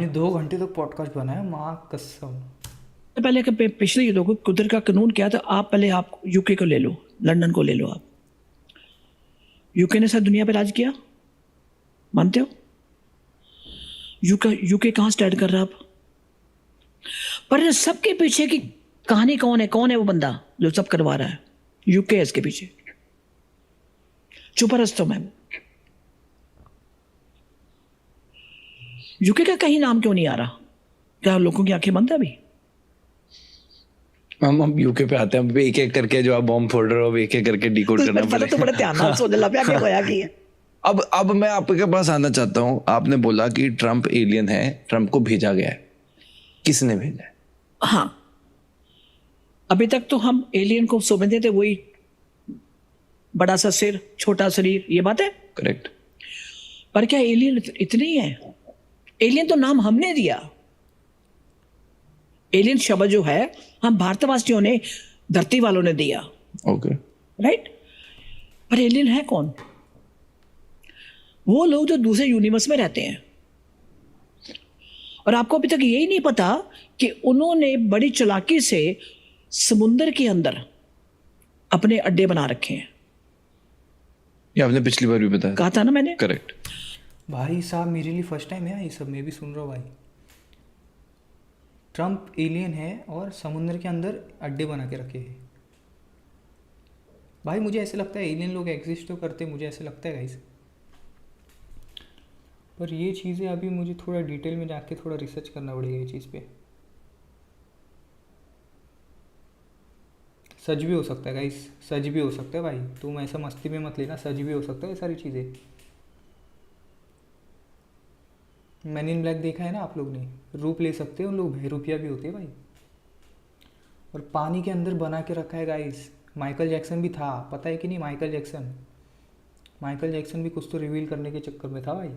मैंने 2 घंटे तक पॉडकास्ट बनाया, माँ कसम। पहले के पिछले युद्धों को कुदरत का कानून क्या था, आप पहले आप यूके को ले लो, लंदन को ले लो। आप यूके ने सारी दुनिया पे राज किया, मानते हो? यूके कहाँ स्टैंड कर रहा है अब? पर सबके पीछे की कहानी कौन है वो बंदा जो सब करवा रहा है? यूके है इसके पीछे। चुपरस्त मैं। यूके का कहीं नाम क्यों नहीं आ रहा? क्या लोगों की आंखें बंद है अभी? हम यूके पे आते हैं, अब एक एक करके जो आप बॉम्ब फोड़ रहे हो, एक एक करके डिकोड करना पता तो बड़े ध्यान से सोच लगा क्या होया कि अब मैं आपके पास आना चाहता हूँ। आपने बोला कि ट्रम्प एलियन है, ट्रम्प को भेजा गया है, किसने भेजा है? हाँ, अभी तक तो हम एलियन को समझते थे वही बड़ा सा सिर, छोटा शरीर, ये बात है करेक्ट। पर क्या एलियन इतने ही है? एलियन तो नाम हमने दिया। एलियन शब्द जो है हम भारतवासियों ने, धरती वालों ने दिया। Okay, right. पर एलियन है कौन? वो लोग जो दूसरे यूनिवर्स में रहते हैं। और आपको अभी तक यही नहीं पता कि उन्होंने बड़ी चालाकी से समुद्र के अंदर अपने अड्डे बना रखे हैं। ये आपने पिछली बार भी बताया, कहा था ना मैंने। करेक्ट। भाई साहब मेरे लिए फर्स्ट टाइम है ये सब, मैं भी सुन रहा हूँ भाई। ट्रम्प एलियन है और समुद्र के अंदर अड्डे बना के रखे हैं। भाई मुझे ऐसे लगता है एलियन लोग एग्जिस्ट तो करते, मुझे ऐसे लगता है गाइस। पर ये चीज़ें अभी मुझे थोड़ा डिटेल में जाके थोड़ा रिसर्च करना पड़ेगा ये चीज़ पे। सच भी हो सकता है गाइस, सच भी हो सकता है भाई, तुम ऐसा मस्ती में मत लेना, सच भी हो सकता है ये सारी चीज़ें। मैन इन ब्लैक देखा है ना आप लोग ने, रूप ले सकते हैं उन लोग, बहरूपिया भी होते हैं भाई। और पानी के अंदर बना के रखा है गाइस। माइकल जैक्सन भी था, पता है कि नहीं? माइकल जैक्सन भी कुछ तो रिवील करने के चक्कर में था भाई।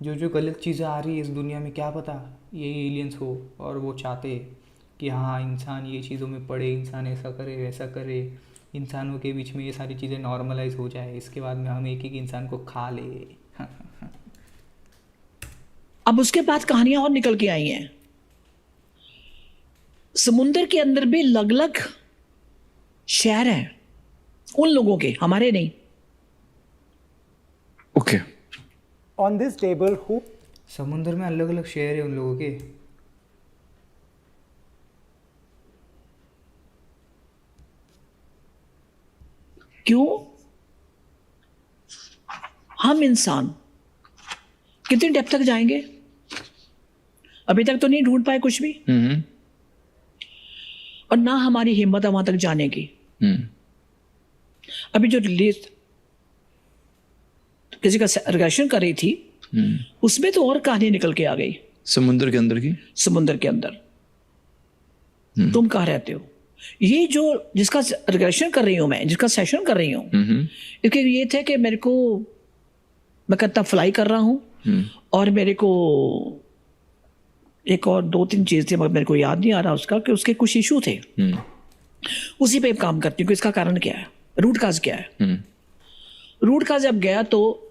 जो गलत चीज़ें आ रही है इस दुनिया में, क्या पता ये एलियंस हो और वो चाहते कि हाँ इंसान ये चीज़ों में पड़े, इंसान ऐसा करे वैसा करे, इंसानों के बीच में ये सारी चीज़ें नॉर्मलाइज हो जाए, इसके बाद में हम एक एक इंसान को खा ले। अब उसके बाद कहानियां और निकल के आई हैं। समुद्र के अंदर भी अलग अलग शहर हैं उन लोगों के, हमारे नहीं। Okay. On this table, who समुद्र में अलग अलग शहर है उन लोगों के। क्यों? हम इंसान कितनी डेप्थ तक जाएंगे? अभी तक तो नहीं ढूंढ पाए कुछ भी, और ना हमारी हिम्मत है वहां तक जाने की। अभी जो रिलीज किसी का रिग्रेशन कर रही थी, उसमें तो और कहानी निकल के आ गई। समुद्र के अंदर की, समुद्र के अंदर तुम कहाँ रहते हो? ये जो जिसका रिग्रेशन कर रही हूं मैं, जिसका सेशन कर रही हूं, इसके ये थे कि मेरे को, मैं कितना फ्लाई कर रहा हूं और मेरे को एक और 2-3 चीज थी मगर मेरे को याद नहीं आ रहा उसका, कि उसके कुछ इशू थे। उसी पे काम करती हूँ कि इसका कारण क्या है, रूट काज क्या है। रूट काज जब गया तो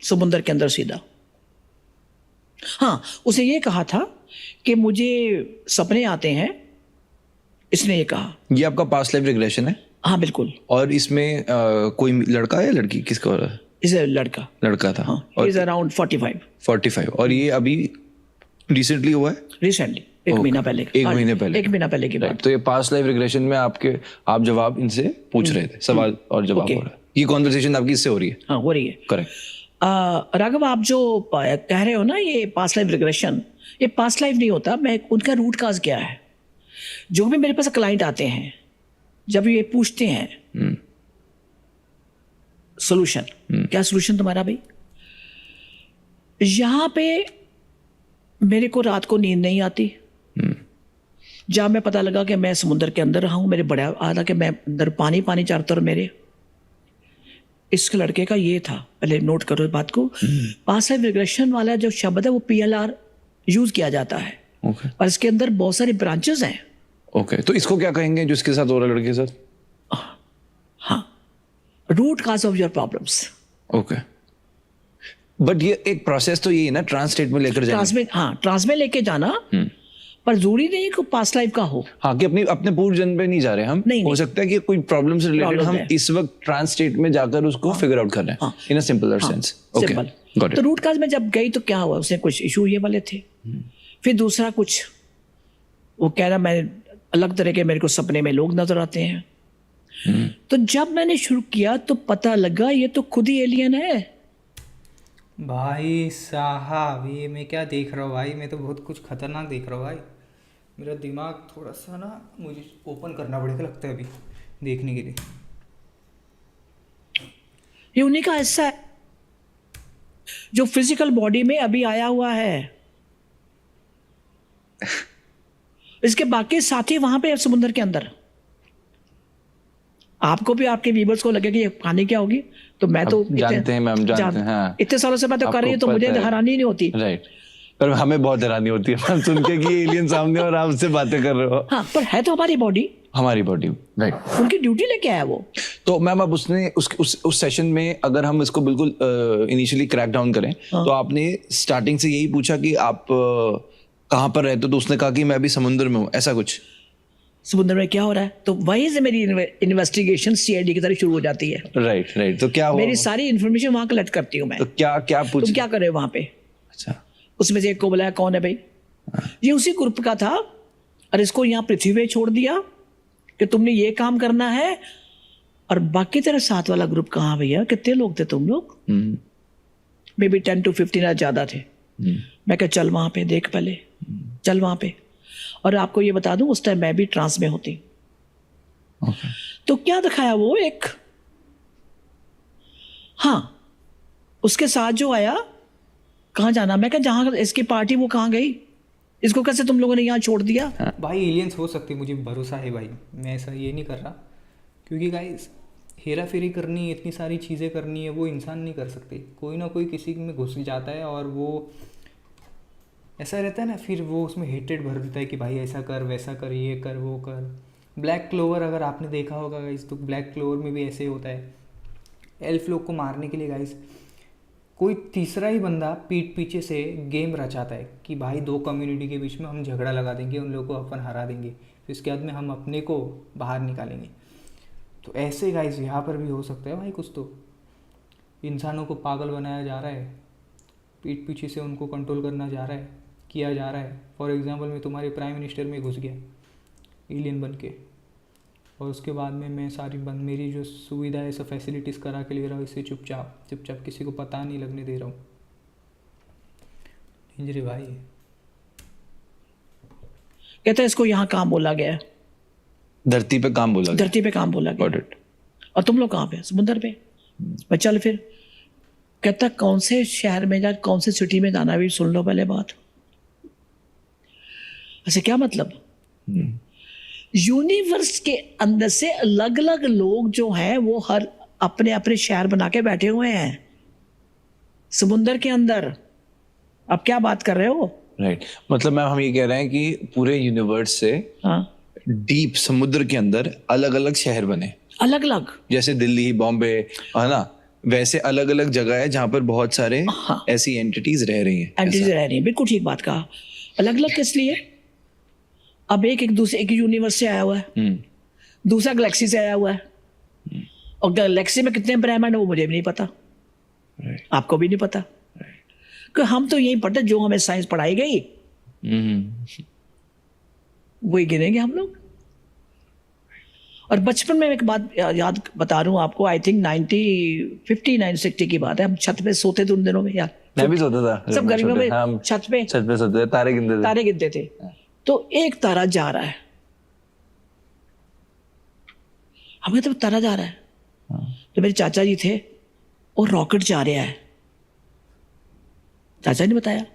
समुद्र के अंदर सीधा। हाँ, उसने ये कहा था कि मुझे सपने आते हैं, इसने ये कहा। ये आपका पास्ट लाइफ रिग्रेशन है? हाँ बिल्कुल। और इसमें कोई लड़का है या लड़की, किसका हो रहा है? इसे लड़का था। हाँ, इज अराउंड 45। और ये अभी रिसेंटली हुआ है? रिसेंटली, एक महीना पहले की बात। तो ये पास्ट लाइफ रिग्रेशन में आप जवाब इनसे पूछ रहे थे, सवाल और जवाब हो रहा है। ये कॉन्वर्सेशन आपकी इससे हो रही है? हाँ हो रही है। करेक्ट। राघव, आप जो कह रहे हो ना ये पास्ट लाइफ रिग्रेशन, ये पास्ट लाइफ नहीं होता। मैं उनका रूट काज क्या है, जो भी मेरे पास क्लाइंट आते हैं, जब ये पूछते हैं सोल्यूशन, क्या सोल्यूशन तुम्हारा भाई? यहां पे मेरे को रात को नींद नहीं आती। जब मैं पता लगा कि मैं समुद्र के अंदर रहा हूं, मेरे बड़ा आधा कि मैं अंदर पानी चारों तरफ मेरे। इस लड़के का ये था, पहले नोट करो इस बात को। पास्ट लाइफ रिग्रेशन वाला जो शब्द है वो PLR यूज किया जाता है, और इसके अंदर बहुत सारे ब्रांचेस हैं। ओके, तो इसको क्या कहेंगे जो इसके साथ हो रहा है, लड़के के साथ? हाँ, root cause of your problems. Okay. But ये एक प्रोसेस तो यही है ना, ट्रांसस्टेट में लेकर जाना। ट्रांस में लेके जाना, पर जरूरी नहीं कि पास्ट लाइफ का हो। हाँ, कि अपने पूर्व जन्म पे नहीं जा रहे हम। नहीं, हो नहीं। सकता है कि कोई प्रॉब्लम से रिलेटेड Problem हम है। इस वक्त ट्रांस स्टेट में जाकर उसको फिगर आउट कर रहे हैं in a simpler sense. Okay, simple. Got तो इट। रूट काज में जब गई तो क्या हुआ, उसने कुछ इशू ये वाले थे। फिर दूसरा कुछ वो कह रहा मैं अलग तरह के, मेरे को सपने में लोग नजर आते हैं। तो जब मैंने शुरू किया तो पता लगा ये तो खुद ही एलियन है। भाई साहब, ये मैं क्या देख रहा हूँ भाई, मैं तो बहुत कुछ खतरनाक देख रहा हूँ भाई। मेरा दिमाग थोड़ा सा ना मुझे ओपन करना पड़ेगा लगता है अभी देखने के लिए। ये उन्हीं का हिस्सा है जो फिजिकल बॉडी में अभी आया हुआ है। इसके बाकी साथी वहां पे समुद्र के अंदर। आपको भी, आपके व्यूअर्स को लगे कि ये कहानी क्या होगी, तो मैं तो जानते हैं मैम, जानते हैं। हाँ, इतने सालों से मैं तो कर रही हूँ, तो मुझे हैरानी नहीं होती। राइट, पर हमें बहुत हैरानी होती है मैम सुन के कि एलियन सामने और आप उससे बातें कर रहे हो। हाँ, पर है तो हमारी बॉडी, हमारी बॉडी, राइट। उनकी ड्यूटी लेके आया वो। तो मैम अब उसने उस सेशन में अगर हम इसको बिल्कुल इनिशियली क्रैक डाउन करें, तो आपने स्टार्टिंग से यही पूछा कि आप कहाँ पर रहते हो, तो उसने कहा कि मैं अभी समुद्र में हूँ, ऐसा कुछ? समुद्र में क्या हो रहा है, तो वहीं से मेरी इन्वेस्टिगेशन सीआईडी की तरह शुरू हो जाती है। राइट। तो क्या हुआ? मेरी सारी इन्फॉर्मेशन वहां कलेक्ट करती हूँ मैं। तो क्या पूछ? तुम क्या कर रहे हो वहां पे? अच्छा, उसमें से एक को बुलाया, कौन है भाई? ये उसी ग्रुप का था, और इसको यहाँ पृथ्वी पे छोड़ दिया कि तुमने ये काम करना है। और बाकी तेरा साथ वाला ग्रुप कहाँ भैया, कितने लोग थे तुम लोग? मे बी 10 to 15 ज्यादा थे। मैं कहा चल वहां पे देख पहले, चल वहां पे। और आपको ये बता दूं, उस टाइम मैं भी ट्रांस में होती। तो क्या दिखाया वो एक, हाँ, उसके साथ जो आया, कहाँ जाना? मैं कहा जहां इसकी पार्टी वो कहाँ गई, इसको कैसे तुम लोगों ने यहाँ छोड़ दिया? भाई एलियंस हो सकते, मुझे भरोसा है भाई, मैं ऐसा ये नहीं कर रहा। क्योंकि गाइस हेरा फेरी करनी, इतनी सारी चीज़ें करनी है, वो इंसान नहीं कर सकते। कोई ना कोई किसी में घुस जाता है और वो ऐसा रहता है ना, फिर वो उसमें हेटेड भर देता है कि भाई ऐसा कर, वैसा कर, ये कर, वो कर। ब्लैक क्लोवर अगर आपने देखा होगा गाइस, तो ब्लैक क्लोवर में भी ऐसे होता है। एल्फ लोग को मारने के लिए गाइस कोई तीसरा ही बंदा पीठ पीछे से गेम रचाता है कि भाई दो कम्युनिटी के बीच में हम झगड़ा लगा देंगे, उन लोगों को अपन हरा देंगे, फिर उसके बाद में हम अपने को बाहर निकालेंगे। तो ऐसे गाइस यहाँ पर भी हो सकता है भाई, कुछ तो इंसानों को पागल बनाया जा रहा है, पीठ पीछे से उनको कंट्रोल करना जा रहा है, किया जा रहा है। फॉर एग्जांपल मैं तुम्हारे प्राइम मिनिस्टर में घुस गया एलियन बन के, और उसके बाद में मैं सारी बंद मेरी जो सुविधा है सब फैसिलिटीज़ करा के ले रहा हूँ, इसे चुपचाप किसी को पता नहीं लगने दे रहा हूँ। इंजरी भाई कहता है इसको यहाँ काम बोला गया है, धरती पे काम बोला गया। धरती पे काम बोला गया। Got it. और तुम लोग कहाँ पे? समुद्र पे। मैं चल फिर। कहता कौन से शहर में जा, कौन से सिटी में जाना, भी सुन लो पहले बात। ऐसे क्या मतलब? यूनिवर्स के अंदर से अलग अलग लोग जो हैं वो हर अपने अपने शहर बना के बैठे हुए हैं समुद्र के अंदर। अब क्या बात कर रहे हो? राइट, मतलब मैम हम ये कह रहे हैं कि पूरे यूनिवर्स से हाँ, डीप समुद्र के अंदर अलग अलग शहर बने, अलग अलग। जैसे दिल्ली, बॉम्बे, है ना, वैसे अलग अलग जगह है जहां पर बहुत सारे ऐसी एंटिटीज रह रही हैं। एंटिटीज रह रही हैं, बिल्कुल ठीक बात कहा। अलग अलग किस लिए? अब एक दूसरे एक यूनिवर्स से आया हुआ है, दूसरा गैलेक्सी से आया हुआ है, और गैलेक्सी में कितने ब्रह्मांड है वो मुझे भी नहीं पता, आपको भी नहीं पता। कि हम तो यही पढ़ते जो हमें साइंस पढ़ाई गई वही गिनेंगे हम लोग। और बचपन में एक बात याद बता रहा हूँ आपको, आई थिंक 59-60 की बात है। हम छत पे सोते थे उन दिनों में यार, मैं भी सोता था सब गर्मियों में छत पे सोते थे, तारे गिनते थे। तो एक तारा जा रहा है, हमें तो तारा जा रहा है, तो मेरे चाचा जी थे, और रॉकेट जा रहा है। चाचा ने बताया